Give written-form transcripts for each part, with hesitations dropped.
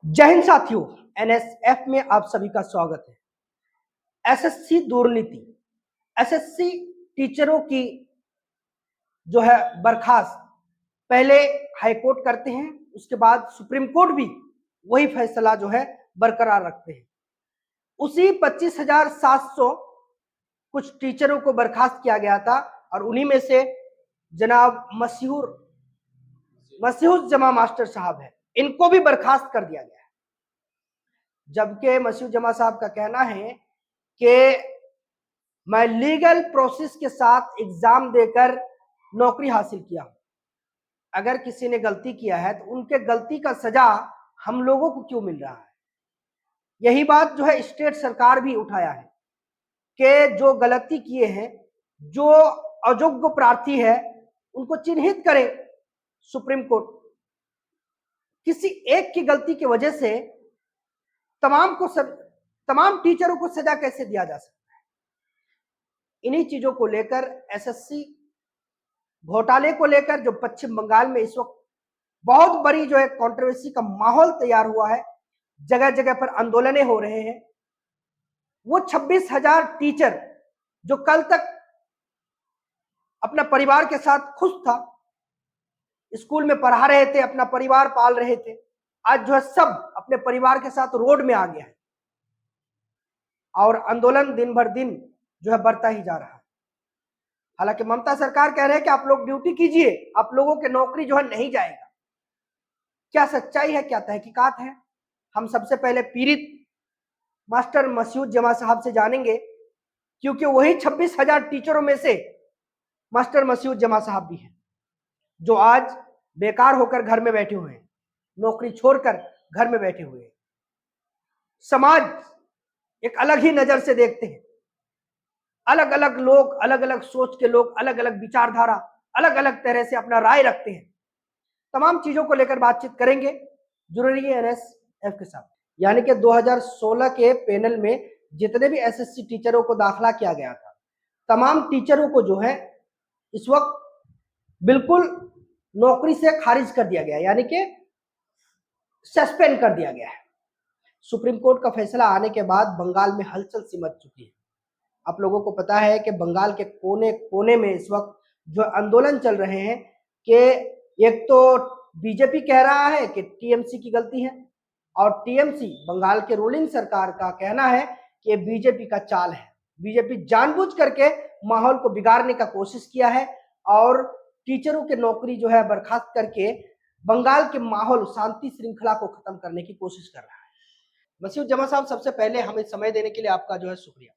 जय हिंद साथियों, एनएसएफ में आप सभी का स्वागत है। एसएससी दुर्नीति, एसएससी टीचरों की जो है बर्खास्त पहले हाईकोर्ट करते हैं, उसके बाद सुप्रीम कोर्ट भी वही फैसला जो है बरकरार रखते हैं। उसी 25,700 कुछ टीचरों को बर्खास्त किया गया था और उन्हीं में से जनाब मसीहुर जमा मास्टर साहब है, इनको भी बर्खास्त कर दिया गया है। जबकि मसीहुर जमा साहब का कहना है कि मैं लीगल प्रोसेस के साथ एग्जाम देकर नौकरी हासिल किया हूं। अगर किसी ने गलती किया है तो उनके गलती का सजा हम लोगों को क्यों मिल रहा है? यही बात जो है स्टेट सरकार भी उठाया है कि जो गलती किए हैं, जो अयोग्य प्रार्थी है, उनको चिन्हित करे सुप्रीम कोर्ट। किसी एक की गलती की वजह से तमाम टीचरों को सजा कैसे दिया जा सकता है? इन्हीं चीजों को लेकर एसएससी घोटाले को लेकर जो पश्चिम बंगाल में इस वक्त बहुत बड़ी जो है कंट्रोवर्सी का माहौल तैयार हुआ है, जगह जगह पर आंदोलनें हो रहे हैं। वो 26,000 टीचर जो कल तक अपना परिवार के साथ खुश था, स्कूल में पढ़ा रहे थे, अपना परिवार पाल रहे थे, आज जो है सब अपने परिवार के साथ रोड में आ गया है और आंदोलन दिन भर दिन जो है बढ़ता ही जा रहा है। हालांकि ममता सरकार कह रहे हैं कि आप लोग ड्यूटी कीजिए, आप लोगों के नौकरी जो है नहीं जाएगा। क्या सच्चाई है, क्या तहकीकात है, हम सबसे पहले पीड़ित मास्टर मसीहुर जमा साहब से जानेंगे, क्योंकि वही 26,000 टीचरों में से मास्टर मसीहुर जमा साहब भी हैं जो आज बेकार होकर घर में बैठे हुए हैं, नौकरी छोड़कर घर में बैठे हुए हैं। समाज एक अलग ही नजर से देखते हैं, अलग अलग लोग, अलग अलग सोच के लोग, अलग अलग विचारधारा, अलग अलग तरह से अपना राय रखते हैं। तमाम चीजों को लेकर बातचीत करेंगे जरूरी है एनएसएफ के साथ। यानी कि 2016 के पैनल में जितने भी एसएससी टीचरों को दाखिला किया गया था, तमाम टीचरों को जो है इस वक्त बिल्कुल नौकरी से खारिज कर दिया गया, यानी कि सस्पेंड कर दिया गया है। सुप्रीम कोर्ट का फैसला आने के बाद बंगाल में हलचल सिमट चुकी है। आप लोगों को पता है कि बंगाल के कोने कोने में इस वक्त जो आंदोलन चल रहे हैं कि एक तो बीजेपी कह रहा है कि टीएमसी की गलती है, और टीएमसी बंगाल के रूलिंग सरकार का कहना है कि बीजेपी का चाल है, बीजेपी जानबूझ करके माहौल को बिगाड़ने का कोशिश किया है और टीचरों की नौकरी जो है बर्खास्त करके बंगाल के माहौल, शांति श्रृंखला को खत्म करने की कोशिश कर रहा है। मसीहुर जमा साहब, सबसे पहले हमें समय देने के लिए आपका जो है शुक्रिया।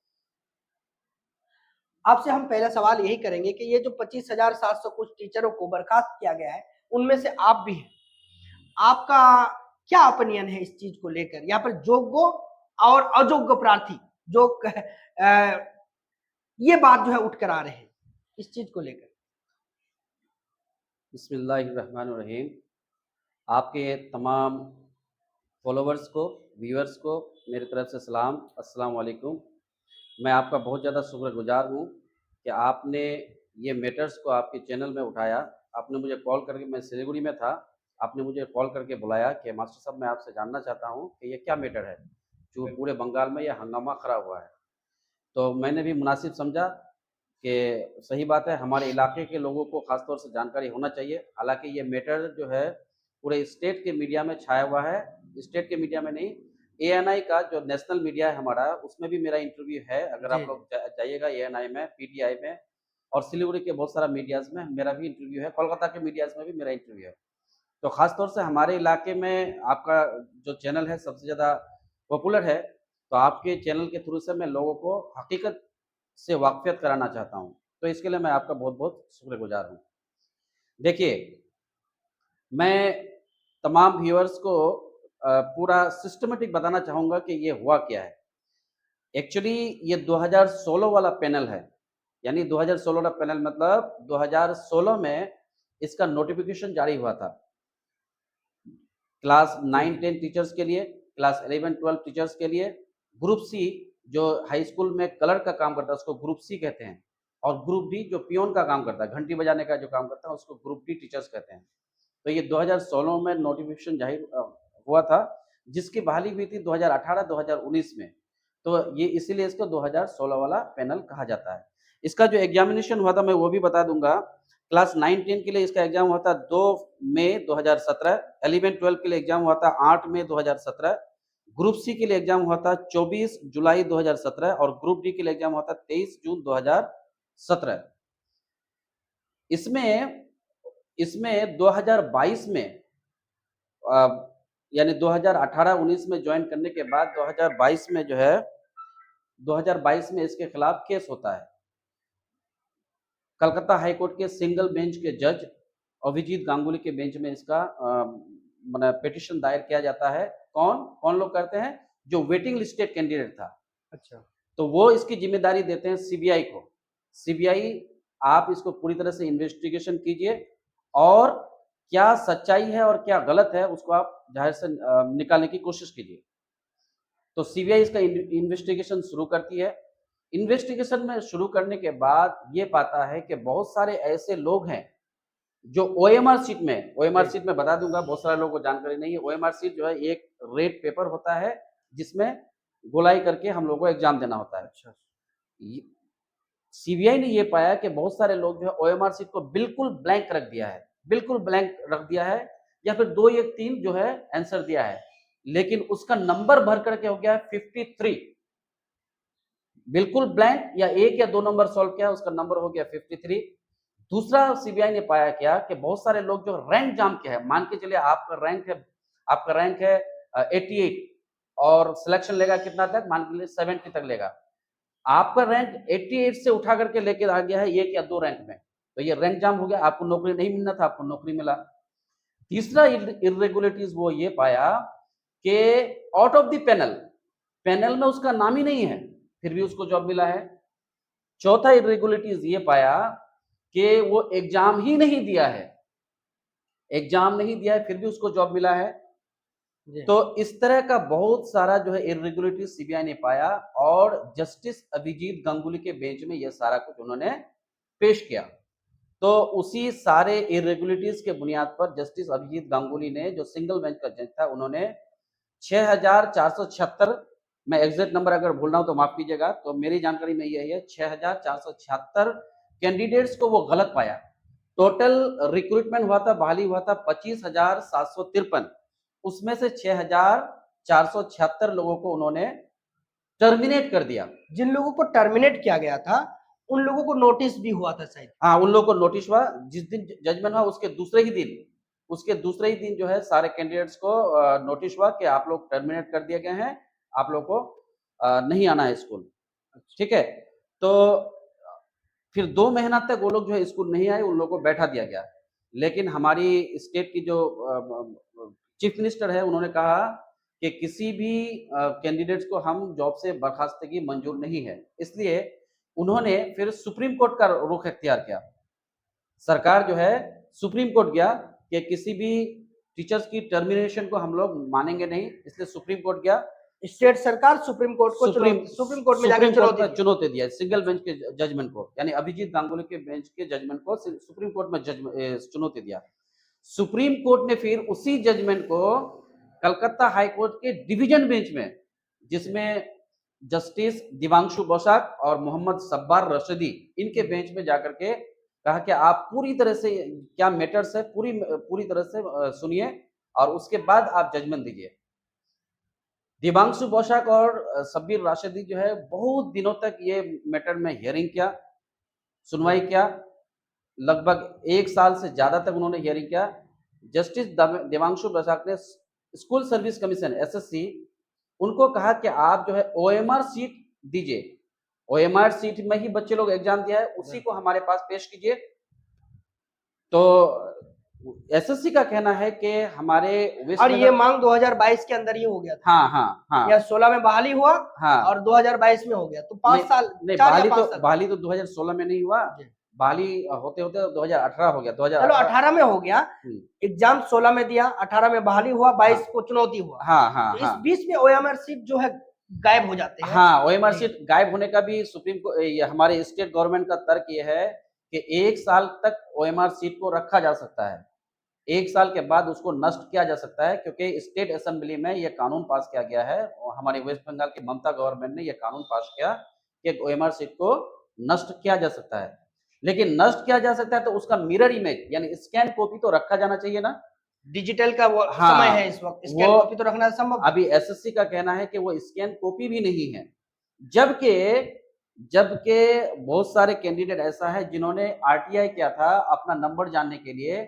आपसे हम पहला सवाल यही करेंगे कि ये जो 25,700 कुछ टीचरों को बर्खास्त किया गया है, उनमें से आप भी हैं, आपका क्या ओपिनियन है इस चीज को लेकर? यहाँ पर योग्य और अयोग्य प्रार्थी जो ये बात जो है उठ कर आ रहे हैं, इस चीज को लेकर। बिस्मिल्लाहिर्रहमानिर्रहीम। आपके तमाम फॉलोवर्स को, व्यूअर्स को मेरी तरफ से सलाम, अस्सलाम वालेकुम। मैं आपका बहुत ज़्यादा शुक्रगुजार हूँ कि आपने ये मैटर्स को आपके चैनल में उठाया। आपने मुझे कॉल करके, मैं सिलीगुड़ी में था, आपने मुझे कॉल करके बुलाया कि मास्टर साहब मैं आपसे जानना चाहता हूँ कि ये क्या मैटर है जो पूरे बंगाल में यह हंगामा खड़ा हुआ है। तो मैंने भी मुनासिब समझा कि सही बात है, हमारे इलाके के लोगों को ख़ास तौर से जानकारी होना चाहिए। हालांकि ये मैटर जो है पूरे स्टेट के मीडिया में छाया हुआ है, स्टेट के मीडिया में नहीं, एएनआई का जो नेशनल मीडिया है हमारा, उसमें भी मेरा इंटरव्यू है। अगर आप लोग जाइएगा एएनआई में, पीटीआई में, और सिलीगुड़ी के बहुत सारा मीडियाज़ में मेरा भी इंटरव्यू है, कोलकाता के मीडियाज़ में भी मेरा इंटरव्यू है। तो ख़ास तौर से हमारे इलाके में आपका जो चैनल है सबसे ज़्यादा पॉपुलर है, तो आपके चैनल के थ्रू से मैं लोगों को हकीकत से वाकफियत कराना चाहता हूँ। तो इसके लिए मैं आपका बहुत बहुत शुक्रगुजार हूँ। देखिए, मैं तमाम व्यूअर्स को पूरा सिस्टमेटिक बताना चाहूँगा कि ये हुआ क्या है। एक्चुअली ये 2016 वाला पैनल है, यानी 2016 वाला पैनल मतलब 2016 में इसका नोटिफिकेशन जारी हुआ था क्लास 9-10 टीचर्स के लिए, क्लास 11-12 टीचर्स के लिए। ग्रुप सी जो हाई स्कूल में कलर का काम करता है उसको ग्रुप सी कहते हैं, और ग्रुप डी जो पियोन का काम करता है, घंटी बजाने का जो काम करता है, उसको ग्रुप डी टीचर्स कहते हैं। तो ये 2016 में नोटिफिकेशन जाहिर हुआ था जिसकी बहाली हुई थी 2018-2019 में। तो ये इसीलिए इसको 2016 वाला पैनल कहा जाता है। इसका जो एग्जामिनेशन हुआ था मैं वो भी बता दूंगा। क्लास 9-10 के लिए इसका एग्जाम हुआ था 2 मई 2017, 11-12 के लिए एग्जाम हुआ था 8 मई 2017, ग्रुप सी के लिए एग्जाम हुआ था 24 जुलाई 2017 और ग्रुप डी के लिए एग्जाम हुआ था 23 जून 2017। इसमें इसमें 2022 में यानी 2018-19 में ज्वाइन करने के बाद 2022 में जो है 2022 में इसके खिलाफ केस होता है। कलकत्ता हाई कोर्ट के सिंगल बेंच के जज अभिजीत गांगुली के बेंच में इसका पिटीशन दायर किया जाता है। कौन कौन लोग करते हैं? जो वेटिंग लिस्टेड कैंडिडेट था। अच्छा, तो वो इसकी जिम्मेदारी देते हैं सीबीआई को। सीबीआई आप इसको पूरी तरह से इन्वेस्टिगेशन कीजिए और क्या सच्चाई है और क्या गलत है उसको आप जाहिर से निकालने की कोशिश कीजिए। तो सीबीआई इसका इन्वेस्टिगेशन शुरू करती है। इन्वेस्टिगेशन में शुरू करने के बाद ये पाता है कि बहुत सारे ऐसे लोग हैं जो ओएमआर सीट में बता दूंगा, बहुत सारे लोगों को जानकारी नहीं है। ओएमआर सीट जो है एक रेड पेपर होता है जिसमें गोलाई करके हम लोगों को एग्जाम देना होता है। अच्छा, सीबीआई ने ये पाया कि बहुत सारे लोग जो है ओएमआर सीट को बिल्कुल ब्लैंक रख दिया है, बिल्कुल ब्लैंक रख दिया है, या फिर 2 या 3 जो है आंसर दिया है, लेकिन उसका नंबर भर करके हो गया है 53। बिल्कुल ब्लैंक या 1 या 2 नंबर सॉल्व किया, उसका नंबर हो गया 53। दूसरा सीबीआई ने पाया क्या कि बहुत सारे लोग जो रैंक जाम के है, मान के चलिए आपका रैंक है 88 और सिलेक्शन लेगा कितना तक, मान के लिए 70 तक लेगा। आपका रैंक 88 से उठा करके लेकर आ गया है 1 या 2 रैंक में, तो ये रैंक जाम हो गया, आपको नौकरी नहीं मिलना था, आपको नौकरी मिला। तीसरा इरेगुलरिटीज वो ये पाया कि आउट ऑफ द पैनल में उसका नाम ही नहीं है, फिर भी उसको जॉब मिला है। चौथा इरेगुलरिटीज ये पाया कि वो एग्जाम ही नहीं दिया है, फिर भी उसको जॉब मिला है। तो इस तरह का बहुत सारा जो है इरेगुलरिटी सीबीआई ने पाया और जस्टिस अभिजीत गांगुली के बेंच में ये सारा कुछ उन्होंने पेश किया। तो उसी सारे इरेगुलरिटीज के बुनियाद पर जस्टिस अभिजीत गांगुली ने, जो सिंगल बेंच का जज था, उन्होंने 6476, मैं एग्जैक्ट नंबर अगर भूल रहा हूं तो माफ कीजिएगा, तो मेरी जानकारी में यही है 6476 कैंडिडेट्स को वो गलत पाया। टोटल रिक्रूटमेंट हुआ था, बहाली हुआ था 25,753, उसमें से 6,476 लोगों को उन्होंने टर्मिनेट कर दिया। जिन लोगों को टर्मिनेट किया गया था उन लोगों को नोटिस भी हुआ था शायद। हाँ, उन लोगों को नोटिस हुआ। जिस दिन जजमेंट हुआ उसके दूसरे ही दिन जो है सारे कैंडिडेट्स को नोटिस हुआ कि आप लोग टर्मिनेट कर दिए गए हैं, आप लोग को नहीं आना है स्कूल। ठीक है, तो फिर 2 महीना तक वो लोग जो है स्कूल नहीं आए, उन लोगों को बैठा दिया गया। लेकिन हमारी स्टेट की जो चीफ मिनिस्टर है, उन्होंने कहा कि किसी भी कैंडिडेट्स को हम जॉब से बर्खास्तगी मंजूर नहीं है, इसलिए उन्होंने फिर सुप्रीम कोर्ट का रुख इख्तियार किया। सरकार जो है सुप्रीम कोर्ट गया कि किसी भी टीचर्स की टर्मिनेशन को हम लोग मानेंगे नहीं, इसलिए सुप्रीम कोर्ट गया। स्टेट सरकार सुप्रीम कोर्ट में जाकर चुनौती दिया सिंगल बेंच के जजमेंट को, यानी अभिजीत गांगुली के बेंच के जजमेंट को सुप्रीम कोर्ट में चुनौती दिया। सुप्रीम कोर्ट ने फिर उसी जजमेंट को कलकत्ता हाई कोर्ट के डिवीजन बेंच में, जिसमें जस्टिस दिवांशु बसाक और मोहम्मद सब्बार रशीदी, इनके बेंच में जाकर के कहा कि आप पूरी तरह से क्या मैटर्स है पूरी तरह से सुनिए और उसके बाद आप जजमेंट दीजिए। दिवांशु बसाक और सब्बीर राशिदी जो है बहुत दिनों तक ये मैटर में हियरिंग किया, सुनवाई किया, लगभग 1 साल से ज्यादा तक उन्होंने हियरिंग किया। जस्टिस दिवांशु बसाक ने स्कूल सर्विस कमीशन एसएससी उनको कहा कि आप जो है ओएमआर सीट दीजिए, ओएमआर सीट में ही बच्चे लोग एग्जाम दिया है, उसी को हमारे पास पेश कीजिए। तो एसएससी का कहना है कि हमारे और ये मांग 2022 के अंदर ही हो गया था। हाँ, या 16 में बहाली हुआ, हाँ, और 2022 में हो गया, तो 5 साल नहीं, बहाली तो 2016 में नहीं हुआ, बहाली होते होते 2018 हो गया। 2018 में हो गया, एग्जाम 16 में दिया, 18 में बहाली हुआ, 22 को चुनौती हुआ। हाँ, तो इस बीच में ओएमआर सीट जो है गायब हो जाते हैं। हाँ, ओएमआर सीट गायब होने का भी सुप्रीम को हमारे स्टेट गवर्नमेंट का तर्क ये है कि 1 साल तक ओएमआर सीट को रखा जा सकता है, 1 साल के बाद उसको नष्ट किया जा सकता है, क्योंकि स्टेट असेंबली में यह कानून पास किया गया है और हमारे वेस्ट बंगाल की ममता गवर्नमेंट ने यह कानून पास किया कि ओएमआर शीट को नष्ट किया जा सकता है। लेकिन नष्ट किया जा सकता है तो उसका मिरर इमेज यानी स्कैन कॉपी तो रखा जाना चाहिए ना। डिजिटल का वो हाँ, समय है इस वक्त, स्कैन वो कॉपी तो रखना संभव है। अभी एसएससी का कहना है कि वो स्कैन कॉपी भी नहीं है, जबकि जबकि बहुत सारे कैंडिडेट ऐसा है जिन्होंने आरटीआई किया था अपना नंबर जानने के लिए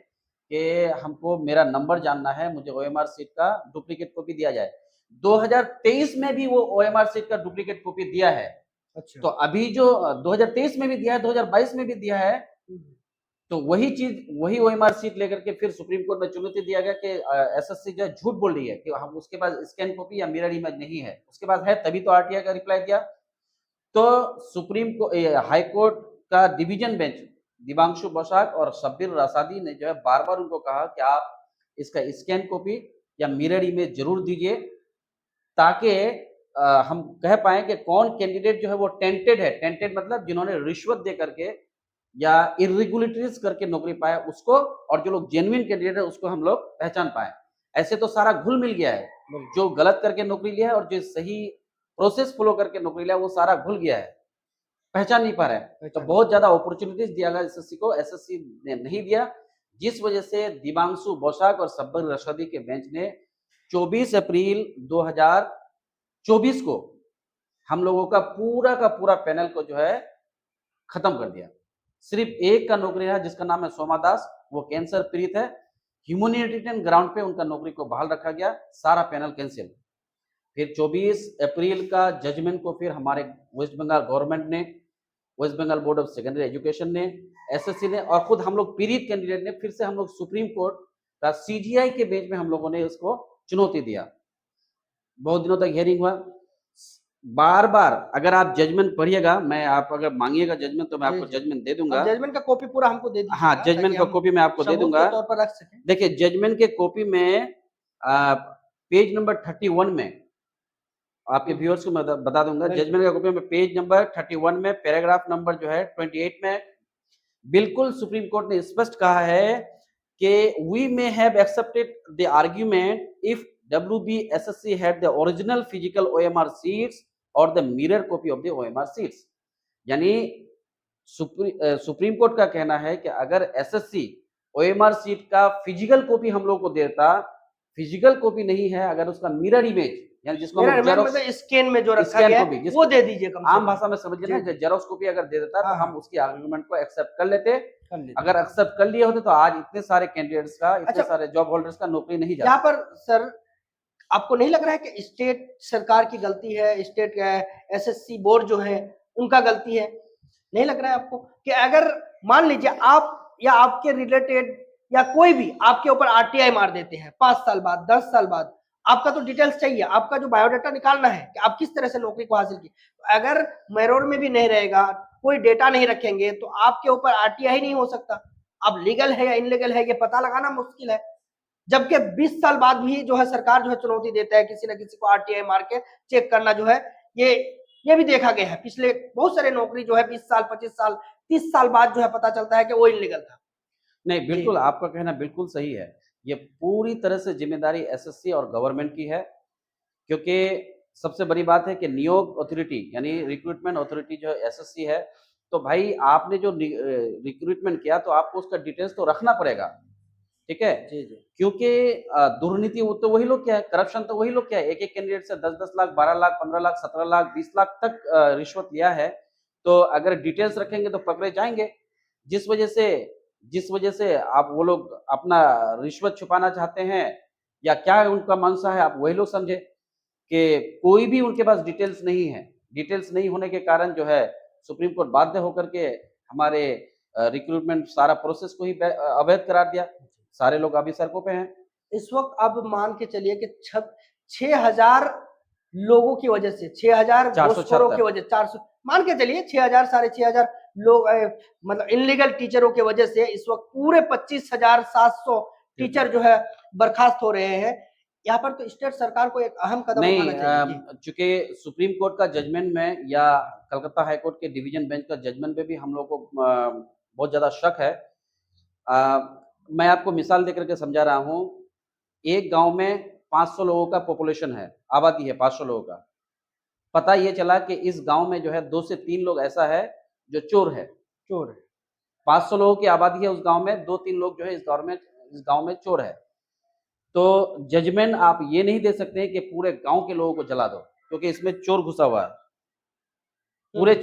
कि हमको मेरा नंबर जानना है, मुझे ओएमआर शीट का डुप्लीकेट कॉपी दिया जाए। 2023 में भी वो ओएमआर शीट का डुप्लीकेट कॉपी दिया है। अच्छा। तो अभी जो 2023 में भी दिया है, 2022 में भी दिया है, तो वही चीज वही ओएमआर शीट लेकर के फिर सुप्रीम कोर्ट में चुनौती दिया गया कि एसएससी जो है झूठ बोल रही है कि हम उसके पास स्कैन कॉपी या मिरर इमेज नहीं है। उसके पास है तभी तो आरटीआई का रिप्लाई दिया। तो सुप्रीम को हाई कोर्ट का डिवीजन बेंच दिबांशु बसाक और शब्बीर रसादी ने जो है बार बार उनको कहा कि आप इसका स्कैन कॉपी या मिरर इमेज जरूर दीजिए, ताकि हम कह पाए कि कौन कैंडिडेट जो है वो टेंटेड है। टेंटेड मतलब जिन्होंने रिश्वत दे करके या इरेगुलरिटीज करके नौकरी पाया उसको, और जो लोग जेन्युइन कैंडिडेट है उसको हम लोग पहचान पाए। ऐसे तो सारा घुल मिल गया है, जो गलत करके नौकरी लिया है और जो सही प्रोसेस फॉलो करके नौकरी लिया वो सारा घुल गया है, पहचान नहीं पा रहे हैं। तो बहुत ज्यादा अपॉर्चुनिटीज दिया गया एसएससी को, एसएससी ने नहीं दिया, जिस वजह से दिबांशु बोसाक और शब्बीर रसादी के बेंच ने 24 अप्रैल 2024 को हम लोगों का पूरा पैनल को जो है खत्म कर दिया। सिर्फ एक का नौकरी है जिसका नाम है सोमा दास, वो कैंसर पीड़ित है। ह्यूमैनिटेरियन ग्राउंड पे उनका नौकरी को बहाल रखा गया, सारा पैनल कैंसिल। फिर 24 अप्रैल का जजमेंट को फिर हमारे वेस्ट बंगाल गवर्नमेंट ने, West Bengal board of secondary education ने, एसएससी ने और खुद हम लोग पीड़ित कैंडिडेट ने फिर से हम लोग सुप्रीम कोर्ट का सीजीआई के बेंच में हम लोगों ने उसको चुनौती दिया। बहुत दिनों तक हियरिंग हुआ। बार बार अगर आप जजमेंट पढ़िएगा, मैं आप अगर मांगिएगा जजमेंट तो मैं आपको जजमेंट दे दूंगा। जजमेंट का कॉपी पूरा हमको दे दीजिएगा। हाँ, जजमेंट का कॉपी मैं आपको दे दूंगा, तौर पर रख सकें। देखिए जजमेंट के कॉपी में पेज नंबर 31 में आपके व्यूअर्स को मैं बता दूंगा। जजमेंट का कॉपी में पेज नंबर 31 में पैराग्राफ नंबर जो है 28 में बिल्कुल सुप्रीम कोर्ट ने स्पष्ट कहा है कि we may have accepted the argument if WBSSC had the original physical OMR sheets or the mirror copy of the OMR sheets। यानी सुप्रीम कोर्ट का कहना है कि अगर एसएससी ओएमआर शीट का फिजिकल कॉपी हम लोग को देता, फिजिकल कॉपी नहीं है, अगर उसका मिरर इमेज यानी जिसको हम मतलब स्कैन में जो रखा गया है वो दे दीजिए, आम भाषा में समझिए ना, जेरोक्स कॉपी अगर दे देता तो हम उसकी आर्गुमेंट को एक्सेप्ट कर लेते। अगर एक्सेप्ट कर लिए होते तो आज इतने सारे कैंडिडेट्स का, इतने सारे जॉब होल्डर्स का नौकरी नहीं जाता। यहाँ पर सर आपको नहीं लग रहा है कि स्टेट सरकार की गलती है, स्टेट एसएससी बोर्ड जो है उनका गलती है? नहीं लग रहा है आपको कि अगर मान लीजिए आप या आपके रिलेटेड या कोई भी आपके ऊपर आरटीआई मार देते हैं 5 साल बाद, 10 साल बाद, आपका तो डिटेल्स चाहिए, आपका जो बायोडाटा निकालना है कि आप किस तरह से नौकरी को हासिल की। तो अगर मैरोर में भी नहीं रहेगा, कोई डेटा नहीं रखेंगे तो आपके ऊपर आरटीआई नहीं हो सकता। अब लीगल है या इनलीगल है ये पता लगाना मुश्किल है। जबकि 20 साल बाद भी जो है सरकार जो है चुनौती देता है किसी ना किसी को आरटीआई मार के चेक करना जो है, ये भी देखा गया है। पिछले बहुत सारे नौकरी जो है 20 साल, 25 साल, 30 साल बाद जो है पता चलता है कि वो इनलीगल था। नहीं, बिल्कुल आपका कहना बिल्कुल सही है। ये पूरी तरह से जिम्मेदारी एसएससी और गवर्नमेंट की है, क्योंकि सबसे बड़ी बात है कि नियोग अथॉरिटी यानी रिक्रूटमेंट अथॉरिटी जो एसएससी है, तो भाई आपने जो रिक्रूटमेंट किया तो आपको उसका डिटेल्स तो रखना पड़ेगा, ठीक है जी जी। क्योंकि दुर्नीति वो तो वही लोग क्या है, करप्शन तो वही लोग क्या है, एक एक कैंडिडेट से 10-10 लाख, 12 लाख, 15 लाख, 17 लाख, 20 लाख तक रिश्वत लिया है। तो अगर डिटेल्स रखेंगे तो पकड़े जाएंगे। जिस वजह से आप वो लोग अपना रिश्वत छुपाना चाहते हैं या क्या उनका मंशा है, आप वही लोग समझे कि कोई भी उनके पास डिटेल्स नहीं है। डिटेल्स नहीं होने के कारण जो है सुप्रीम कोर्ट बाध्य होकर के हमारे रिक्रूटमेंट सारा प्रोसेस को ही अवैध करार दिया। सारे लोग अभी सड़कों पे हैं इस वक्त। अब मान के चलिए कि 6,000 लोगों की वजह से, 6,000 घूसखोरों की वजह, 400 मान के चलिए 6,000 6,500 लोग मतलब इनलीगल टीचरों की वजह से इस वक्त पूरे 25,700 टीचर जो है बर्खास्त हो रहे हैं। यहाँ पर तो स्टेट सरकार को एक अहम कदम उठाना चाहिए। चूंकि सुप्रीम कोर्ट का जजमेंट में या कलकत्ता हाई कोर्ट के डिवीजन बेंच का जजमेंट में भी हम लोग को बहुत ज्यादा शक है। मैं आपको मिसाल देकर के समझा रहा हूँ। एक गांव में 500 लोगों का पॉपुलेशन है, आबादी है 500 लोगों का। पता ये चला कि इस गांव में जो है 2 से 3 लोग ऐसा है जो चोर है। चोर है। 500 लोगों की आबादी है उस गांव में, 2-3 लोग जो है इस गांव में चोर है। तो जजमेंट आप ये नहीं दे सकते कि पूरे गांव के लोगों को जला दो, क्योंकि इसमें चोर घुसा हुआ है। पूरे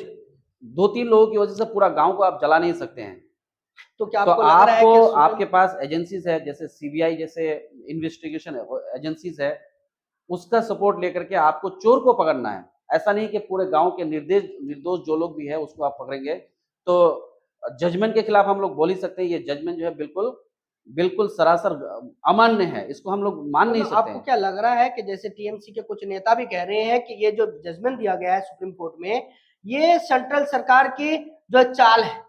2-3 लोगों की वजह से पूरा गांव को आप जला नहीं सकते हैं। तो क्या तो आपको लग रहा है आपको कि आपके पास एजेंसीज है, जैसे सीबीआई जैसे इन्वेस्टिगेशन एजेंसीज है, उसका सपोर्ट लेकर के आपको चोर को पकड़ना है। ऐसा नहीं कि पूरे गांव के निर्दोष जो लोग भी है उसको आप पकड़ेंगे। तो जजमेंट के खिलाफ हम लोग बोल ही सकते हैं, ये जजमेंट जो है बिल्कुल बिल्कुल सरासर अमान्य है, इसको हम लोग मान नहीं मतलब सकते आपको हैं। क्या लग रहा है कि जैसे टीएमसी के कुछ नेता भी कह रहे हैं कि ये जो जजमेंट दिया गया है सुप्रीम कोर्ट में, ये सेंट्रल सरकार की जो चाल है,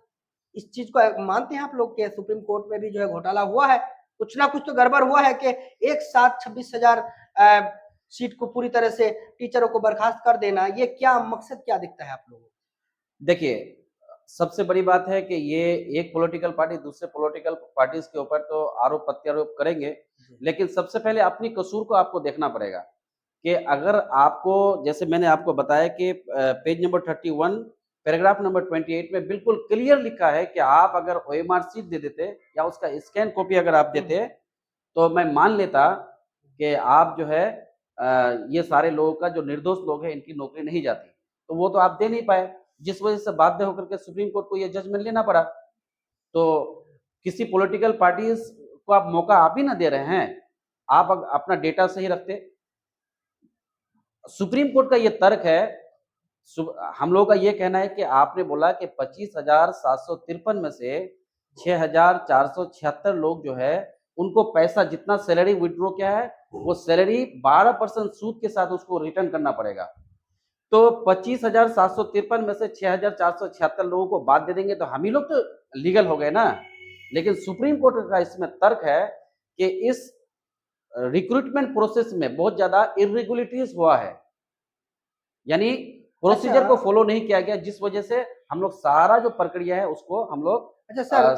इस चीज को मानते हैं आप लोग के सुप्रीम कोर्ट में भी जो है घोटाला हुआ है, कुछ ना कुछ तो गड़बड़ हुआ है कि एक साथ 26,000 सीट को पूरी तरह से टीचरों को बर्खास्त कर देना, ये क्या मकसद क्या दिखता है आप लोगों को? देखिए, सबसे बड़ी बात है कि ये एक पॉलिटिकल पार्टी दूसरे पॉलिटिकल पार्टीज के ऊपर तो आरोप प्रत्यारोप करेंगे, लेकिन सबसे पहले अपनी कसूर को आपको देखना पड़ेगा कि अगर आपको, जैसे मैंने आपको बताया कि पेज नंबर 31 पैराग्राफ नंबर 28 में बिल्कुल क्लियर लिखा है कि आप अगर ओएमआर शीट दे देते या उसका स्कैन कॉपी अगर आप देते तो मैं मान लेता कि आप जो है ये सारे लोगों का जो निर्दोष लोग हैं इनकी नौकरी नहीं जाती। तो वो तो आप दे नहीं पाए, जिस वजह से बाध्य होकर के सुप्रीम कोर्ट को ये जजमेंट लेना पड़ा। तो किसी पॉलिटिकल पार्टीज को आप मौका आप ही ना दे रहे हैं, आप अपना डेटा सही रखते। सुप्रीम कोर्ट का ये तर्क है, हम लोगों का ये कहना है कि आपने बोला कि 25,753 में से 6,476 लोग जो है उनको पैसा जितना सैलरी विड्रॉ किया है वो सैलरी 12% सूद के साथ उसको रिटर्न करना पड़ेगा। तो 25,753 में से 6,476 लोगों को बात दे देंगे तो हम ही लोग तो लीगल हो गए ना। लेकिन सुप्रीम कोर्ट का इसमें तर्क है कि इस रिक्रूटमेंट प्रोसेस में बहुत ज्यादा इरेगुलरिटीज हुआ है, यानी प्रोसीजर को फॉलो नहीं किया गया, जिस वजह से हम लोग सारा जो प्रक्रिया है उसको हम लोग अच्छा सर,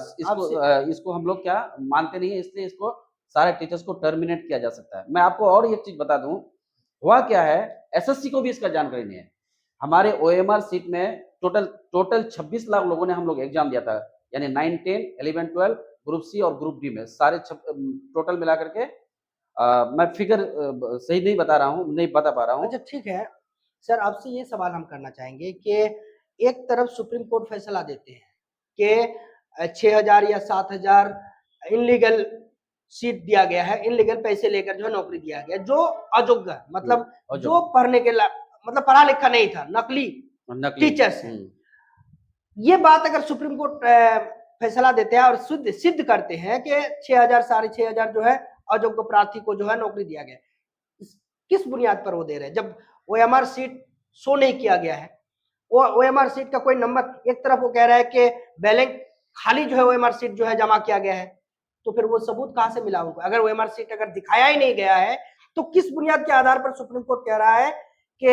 इसको हम लोग क्या मानते नहीं है, इसलिए इसको सारे टीचर्स को टर्मिनेट किया जा सकता है। मैं आपको और एक चीज बता दूं, हुआ क्या है, एसएससी को भी इसका जानकारी नहीं है। हमारे ओएमआर सीट में टोटल 26 लाख लोगों ने हम लोग एग्जाम दिया था, यानी 9, 10, 11, 12 ग्रुप सी और ग्रुप डी में सारे टोटल मिला करके मैं फिगर सही नहीं बता रहा हूँ, नहीं बता पा रहा हूँ। अच्छा ठीक है सर, आपसे ये सवाल हम करना चाहेंगे कि एक तरफ सुप्रीम कोर्ट फैसला देते हैं कि 6,000 या 7,000 इनलीगल सीट दिया गया है, इनलीगल पैसे लेकर जो है नौकरी दिया गया, जो अयोग्य मतलब जो पढ़ने के मतलब पढ़ा लिखा नहीं था, नकली टीचर्स है। ये बात अगर सुप्रीम कोर्ट फैसला देते हैं और सिद्ध करते हैं कि 6,000 6,500 जो है अयोग्य प्रार्थी को जो है नौकरी दिया गया, किस बुनियाद पर वो दे रहे हैं जब ओएमआर सीट शो नहीं किया गया है? वो ओएमआर सीट का कोई नंबर, एक तरफ वो कह रहा है कि बैलेंस खाली जो है ओएमआर सीट जो है जमा किया गया है, तो फिर वो सबूत कहां से मिला उनको? अगर ओएमआर सीट अगर दिखाया ही नहीं गया है तो किस बुनियाद के आधार पर सुप्रीम कोर्ट कह रहा है कि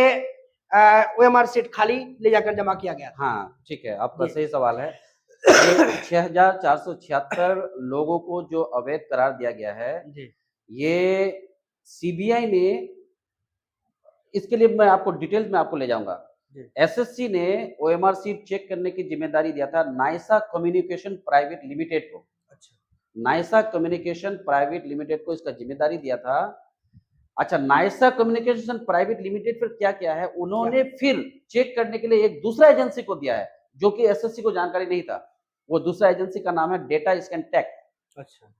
ओएमआर सीट खाली ले जाकर जमा किया गया? हाँ ठीक है, आपका सही सवाल है। 6,476 लोगों को जो अवैध करार दिया गया है, ये सीबीआई ने, इसके लिए मैं आपको डिटेल्स में आपको ले जाऊंगा। एसएससी ने ओएमआर सीट चेक करने की जिम्मेदारी दिया था नाइसा कम्युनिकेशन प्राइवेट लिमिटेड को। अच्छा, नाइसा कम्युनिकेशन प्राइवेट लिमिटेड को इसका जिम्मेदारी दिया था। अच्छा, नाइसा कम्युनिकेशन प्राइवेट लिमिटेड फिर क्या किया है, उन्होंने फिर चेक करने के लिए एक दूसरा एजेंसी को दिया है जो कि एसएससी को जानकारी नहीं था। वो दूसरा एजेंसी का नाम है डेटा स्कैन टेक। अच्छा,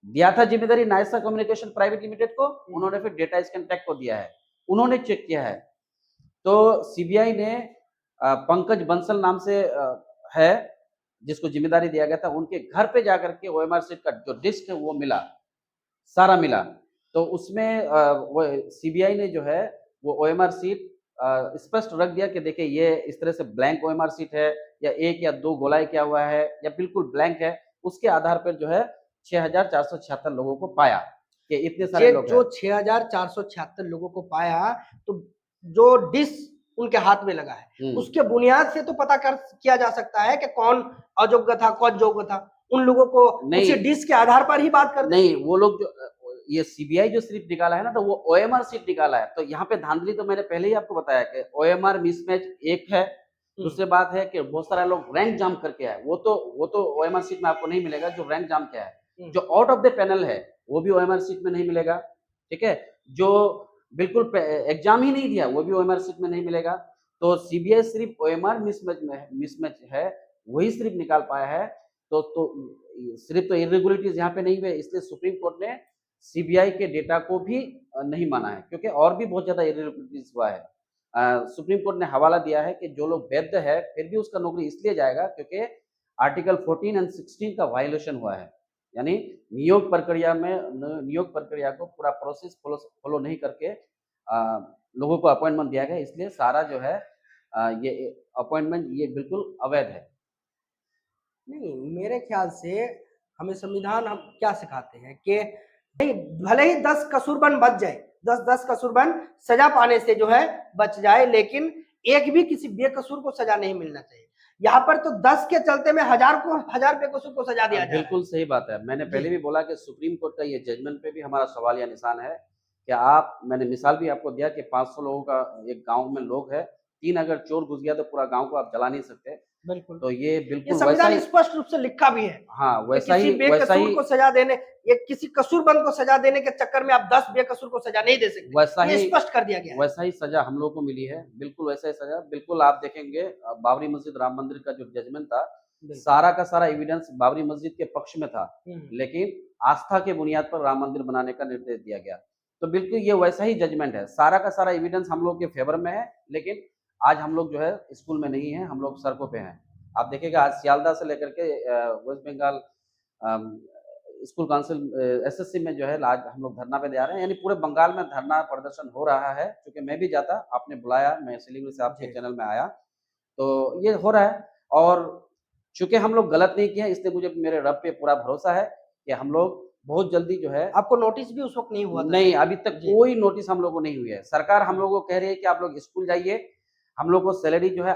दिया था जिम्मेदारी नाइसा कम्युनिकेशन प्राइवेट लिमिटेड को, उन्होंने फिर डेटा स्कैन टेक को दिया है, उन्होंने चेक किया है। तो सीबीआई ने पंकज बंसल नाम से है जिसको जिम्मेदारी दिया गया था, उनके घर पे जाकर के ओएमआर सीट का जो डिस्क है वो मिला, सारा मिला। तो उसमें वो सीबीआई ने जो है वो ओएमआर सीट स्पष्ट रख दिया कि देखिए ये इस तरह से ब्लैंक ओएमआर सीट है, या 1 या 2 गोलाई किया हुआ है, या बिल्कुल ब्लैंक है। उसके आधार पर जो है 6,476 लोगों को पाया कि इतने सारे लोग जो 6,476 लोगों को पाया, तो जो डिस्क उनके हाथ में लगा है उसके बुनियाद से तो पता कर किया जा सकता है कि कौन अयोग्य था कौन योग्य था। उन लोगों को नहीं। उसी डिश के आधार पर ही बात करते हैं? नहीं, वो लोग जो ये सीबीआई जो सिर्फ निकाला है ना, तो वो ओएमआर सीट निकाला है। तो यहाँ पे धांधली तो मैंने पहले ही आपको बताया कि ओएमआर मिसमैच एक है। दूसरी बात है कि बहुत सारे लोग रैंक जाम करके आए, वो तो ओएमआर सीट में आपको नहीं मिलेगा जो रैंक जाम किया है। जो आउट ऑफ द पैनल है वो भी ओएमआर सीट में नहीं मिलेगा, ठीक है। जो बिल्कुल एग्जाम ही नहीं दिया वो भी ओएमआर सीट में नहीं मिलेगा। तो सीबीआई सिर्फ ओएमआर मिसमैच है वही सिर्फ निकाल पाया है। तो सिर्फ तो इरेगुलरिटीज यहाँ पे नहीं हुए, इसलिए सुप्रीम कोर्ट ने सीबीआई के डेटा को भी नहीं माना है, क्योंकि और भी बहुत ज्यादा इरेगुलरिटीज हुआ है। सुप्रीम कोर्ट ने हवाला दिया है कि जो लोग वैध है फिर भी उसका नौकरी इसलिए जाएगा क्योंकि आर्टिकल 14 एंड 16 का वायलेशन हुआ है। यानी नियोग प्रक्रिया को पूरा प्रोसेस फॉलो नहीं करके लोगों को अपॉइंटमेंट दिया गया, इसलिए सारा जो है ये अपॉइंटमेंट ये बिल्कुल अवैध है। नहीं, मेरे ख्याल से हमें संविधान हम क्या सिखाते हैं कि नहीं, भले ही 10 कसूरबन बच जाए, 10 कसूरबन सजा पाने से जो है बच जाए, लेकिन एक भी किसी बेकसूर को सजा नहीं मिलना चाहिए। यहाँ पर तो 10 के चलते में 1000 बेकसूर को सजा दिया जाए। बिल्कुल सही बात है। मैंने पहले भी बोला कि सुप्रीम कोर्ट का ये जजमेंट पे भी हमारा सवाल या निशान है कि मैंने मिसाल भी आपको दिया कि 500 लोगों का एक गांव में लोग है, 3 अगर चोर घुस गया तो पूरा गांव को आप जला नहीं सकते। बिल्कुल, तो ये बिल्कुल वैसा संविधान ही स्पष्ट रूप से लिखा भी है। हाँ वैसा किसी ही बेकसूर को सजा देने, ये किसी कसूरबंद को सजा देने के चक्कर में आप 10 बेकसूर को सजा नहीं दे सकते, वैसा ये ही स्पष्ट कर दिया गया है। वैसा ही सजा हम लोगों को मिली है, बिल्कुल वैसा ही सजा। बिल्कुल आप देखेंगे बाबरी मस्जिद राम मंदिर का जो जजमेंट था, सारा का सारा एविडेंस बाबरी मस्जिद के पक्ष में था, लेकिन आस्था के बुनियाद पर राम मंदिर बनाने का निर्देश दिया गया। तो बिल्कुल ये वैसा ही जजमेंट है, सारा का सारा एविडेंस हम लोग के फेवर में है, लेकिन आज हम लोग जो है स्कूल में नहीं है, हम लोग सड़कों पे हैं। आप देखिएगा आज सियालदह से लेकर के West Bengal school council SSC में जो है आज हम लोग धरना पे दे आ रहे हैं, यानी पूरे बंगाल में धरना प्रदर्शन हो रहा है। क्योंकि मैं भी जाता, आपने बुलाया, मैं सिलीगुड़ी से आपके चैनल में आया, तो ये हो रहा है। और चूंकि हम लोग गलत नहीं किए, इसलिए मुझे मेरे रब पे पूरा भरोसा है कि हम लोग बहुत जल्दी जो है। आपको नोटिस भी उस वक्त नहीं हुआ था? नहीं, अभी तक कोई नोटिस हम लोग को नहीं हुई है। सरकार हम लोगों को कह रही है कि आप लोग स्कूल जाइए, हम लोग को सैलरी जो है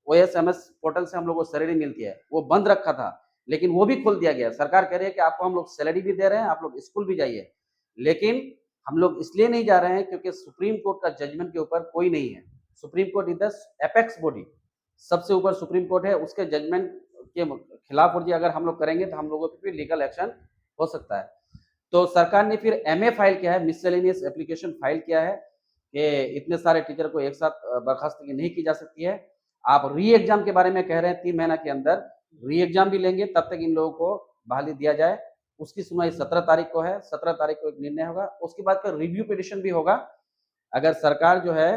OSMS पोर्टल से हम लोग को सैलरी मिलती है, वो बंद रखा था, लेकिन वो भी खोल दिया गया। सरकार कह रही है कि आपको हम लोग सैलरी भी दे रहे हैं, आप लोग स्कूल भी जाइए, लेकिन हम लोग इसलिए नहीं जा रहे हैं क्योंकि सुप्रीम कोर्ट का जजमेंट के ऊपर कोई नहीं है। Supreme court is the apex body, सबसे ऊपर सुप्रीम कोर्ट है, उसके जजमेंट के खिलाफ वर्जी अगर हम लोग करेंगे तो हम लोगों पे भी लीगल एक्शन हो सकता है। तो सरकार ने फिर MA फाइल किया है, मिससेलेनियस एप्लीकेशन फाइल किया है कि इतने सारे टीचर को एक साथ बर्खास्तगी नहीं की जा सकती है। आप री एग्जाम के बारे में कह रहे हैं, 3 महीना के अंदर री एग्जाम भी लेंगे, तब तक इन लोगों को बहाली दिया जाए। उसकी सुनवाई 17 तारीख को है, 17 तारीख को एक निर्णय होगा, उसके बाद फिर रिव्यू पिटिशन भी होगा। अगर सरकार जो है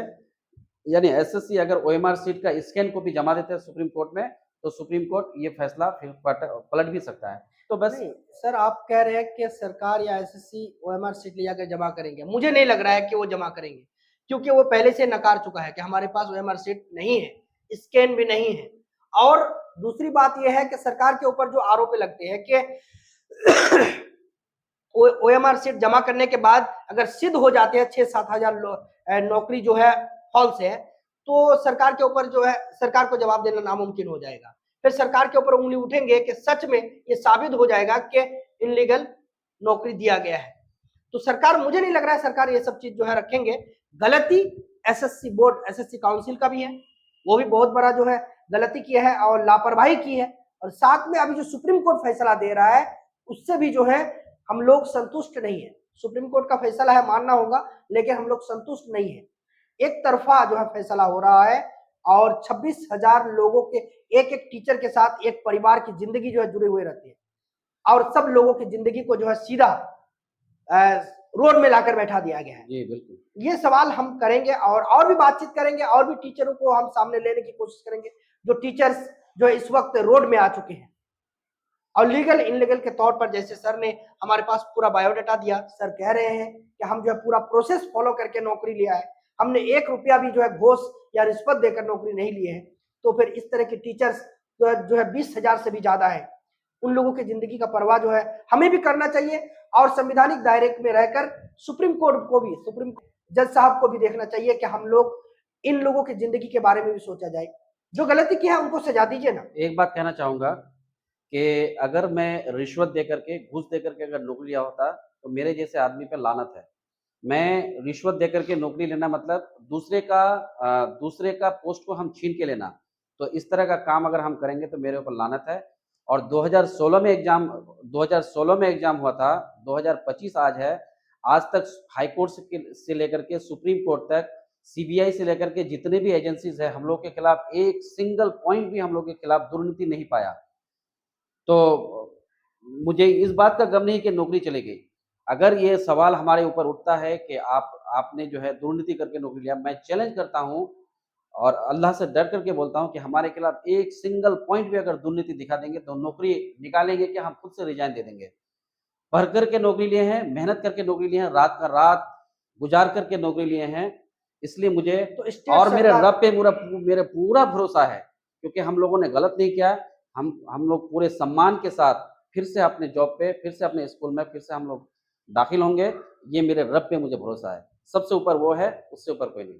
यानी एसएससी अगर OMR सीट का स्कैन कॉपी जमा देते हैं सुप्रीम कोर्ट में, तो सुप्रीम कोर्ट ये फैसला फिर पलट भी सकता है। तो बस नहीं सर, आप कह रहे हैं कि सरकार या एसएससी OMR सीट ले जाकर जमा करेंगे, मुझे नहीं लग रहा है कि वो जमा करेंगे, क्योंकि वो पहले से नकार चुका है कि हमारे पास OMR सीट नहीं है, स्कैन भी नहीं है। और दूसरी बात यह है कि सरकार के ऊपर जो आरोप लगते हैं कि OMR सीट जमा करने के बाद अगर सिद्ध हो जाते हैं 6-7 हजार नौकरी जो है फॉल्स है, तो सरकार के ऊपर जो है सरकार को जवाब देना नामुमकिन हो जाएगा। फिर सरकार के ऊपर उंगली उठेंगे कि सच में ये साबित हो जाएगा कि इनलीगल नौकरी दिया गया है। तो सरकार, मुझे नहीं लग रहा है सरकार ये सब चीज जो है रखेंगे। गलती एसएससी बोर्ड, एसएससी काउंसिल का भी है, वो भी बहुत बड़ा जो है गलती की है और लापरवाही की है। और साथ में अभी जो सुप्रीम कोर्ट फैसला दे रहा है उससे भी जो है हम लोग संतुष्ट नहीं है। सुप्रीम कोर्ट का फैसला है, मानना होगा, लेकिन हम लोग संतुष्ट नहीं है। एक तरफा जो है फैसला हो रहा है और 26,000 लोगों के एक टीचर के साथ एक परिवार की जिंदगी जो है जुड़े हुए रहती है, और सब लोगों की जिंदगी को जो है सीधा रोड में लाकर बैठा दिया गया है। जी बिल्कुल। ये सवाल हम करेंगे और भी बातचीत करेंगे, और भी टीचरों को हम सामने लेने की कोशिश करेंगे, जो टीचर्स जो इस वक्त रोड में आ चुके हैं और लीगल इनलीगल के तौर पर। जैसे सर ने हमारे पास पूरा बायोडाटा दिया, सर कह रहे हैं कि हम जो है पूरा प्रोसेस फॉलो करके नौकरी लिया है, हमने 1 रुपया भी जो है घूस या रिश्वत देकर नौकरी नहीं लिए है। तो फिर इस तरह के टीचर्स जो है 20,000 से भी ज्यादा है, उन लोगों की जिंदगी का परवाह जो है हमें भी करना चाहिए। और संवैधानिक दायरे में रहकर सुप्रीम कोर्ट को भी, सुप्रीम जज साहब को भी देखना चाहिए कि हम लोग इन लोगों की जिंदगी के बारे में भी सोचा जाए। जो गलती की है उनको सजा दीजिए ना। एक बात कहना चाहूंगा कि अगर मैं रिश्वत दे करके, घूस दे करके अगर नौकरी लिया होता तो मेरे जैसे आदमी पे लानत है। मैं रिश्वत दे करके नौकरी लेना मतलब दूसरे का पोस्ट को हम छीन के लेना। तो इस तरह का काम अगर हम करेंगे तो मेरे ऊपर लानत है। और 2016 में एग्ज़ाम हुआ था, 2025 आज है। आज तक हाई कोर्ट से लेकर के सुप्रीम कोर्ट तक, सीबीआई से लेकर के जितने भी एजेंसीज़ हैं, हम लोग के खिलाफ एक सिंगल पॉइंट भी हम लोग के खिलाफ दुर्नीति नहीं पाया। तो मुझे इस बात का गम नहीं कि नौकरी चली गई। अगर ये सवाल हमारे ऊपर उठता है कि आपने जो है दुर्नीति करके नौकरी लिया, मैं चैलेंज करता हूँ और अल्लाह से डर करके बोलता हूँ कि हमारे खिलाफ एक सिंगल पॉइंट भी अगर दुर्नीति दिखा देंगे तो नौकरी निकालेंगे कि हम खुद से रिजाइन दे देंगे। पढ़ करके नौकरी लिए हैं, मेहनत करके नौकरी लिए हैं, रात का रात गुजार करके नौकरी लिए हैं। इसलिए मुझे तो स्टेट और मेरे सरकार रब पे मेरे पूरा भरोसा है, क्योंकि हम लोगों ने गलत नहीं किया। हम लोग पूरे सम्मान के साथ फिर से अपने जॉब पे, फिर से अपने स्कूल में फिर से हम लोग दाखिल होंगे। ये मेरे रब पे मुझे भरोसा है। सबसे ऊपर वो है, उससे ऊपर कोई नहीं।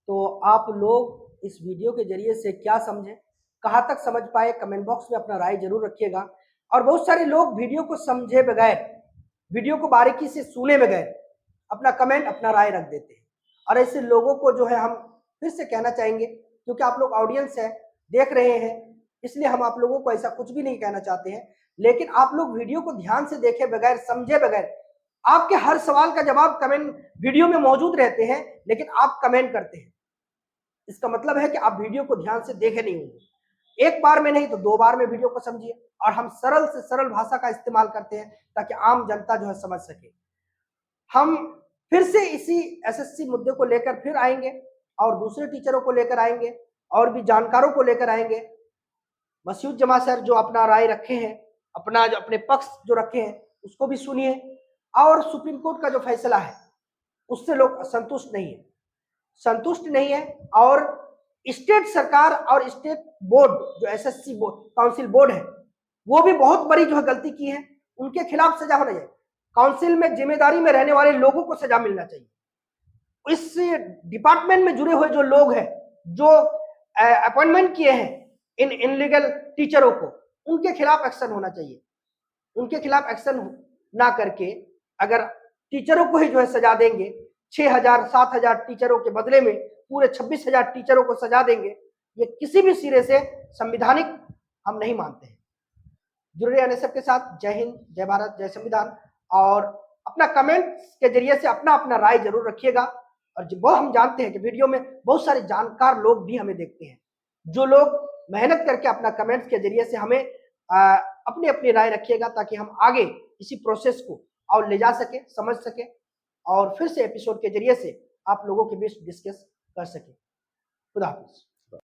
तो आप लोग इस वीडियो के जरिए से क्या समझे, कहाँ तक समझ पाए, कमेंट बॉक्स में अपना राय जरूर रखिएगा। और बहुत सारे लोग वीडियो को समझे बगैर, वीडियो को बारीकी से सुने बगैर अपना कमेंट, अपना राय रख देते हैं। और ऐसे लोगों को जो है हम फिर से कहना चाहेंगे, क्योंकि आप लोग ऑडियंस है, देख रहे हैं, इसलिए हम आप लोगों को ऐसा कुछ भी नहीं कहना चाहते हैं। लेकिन आप लोग वीडियो को ध्यान से देखे बगैर, समझे बगैर, आपके हर सवाल का जवाब कमेंट वीडियो में मौजूद रहते हैं, लेकिन आप कमेंट करते हैं। इसका मतलब है कि आप वीडियो को ध्यान से देखे नहीं होंगे। एक बार में नहीं तो 2 बार में वीडियो को समझिए। और हम सरल से सरल भाषा का इस्तेमाल करते हैं ताकि आम जनता जो है समझ सके। हम फिर से इसी एसएससी मुद्दे को लेकर फिर आएंगे और दूसरे टीचरों को लेकर आएंगे और भी जानकारों को लेकर आएंगे। मसूद जमा सर जो अपना राय रखे हैं, अपने पक्ष जो रखे हैं, उसको भी सुनिए। और सुप्रीम कोर्ट का जो फैसला है उससे लोग संतुष्ट नहीं है। और स्टेट सरकार और स्टेट बोर्ड जो एसएससी काउंसिल बोर्ड है, वो भी बहुत बड़ी जो है गलती की है। उनके खिलाफ सजा होना चाहिए। काउंसिल में जिम्मेदारी में रहने वाले लोगों को सजा मिलना चाहिए। इस डिपार्टमेंट में जुड़े हुए जो लोग हैं, जो अपॉइंटमेंट किए हैं इन इनलीगल टीचरों को, उनके खिलाफ एक्शन होना चाहिए। उनके खिलाफ एक्शन ना करके अगर टीचरों को ही जो है सजा देंगे, 6,000 7,000 टीचरों के बदले में पूरे 26,000 टीचरों को सजा देंगे, ये किसी भी सिरे से संविधानिक हम नहीं मानते हैं। जुड़े रहने सबके साथ जय हिंद, जय भारत, जय संविधान। और अपना कमेंट के जरिए से अपना अपना राय जरूर रखिएगा। और वो हम जानते हैं कि वीडियो में बहुत सारे जानकार लोग भी हमें देखते हैं, जो लोग मेहनत करके अपना कमेंट्स के जरिए से हमें अपनी अपनी राय रखिएगा, ताकि हम आगे इसी प्रोसेस को और ले जा सके, समझ सके और फिर से एपिसोड के जरिए से आप लोगों के बीच डिस्कस कर सके। खुदा हाफिज।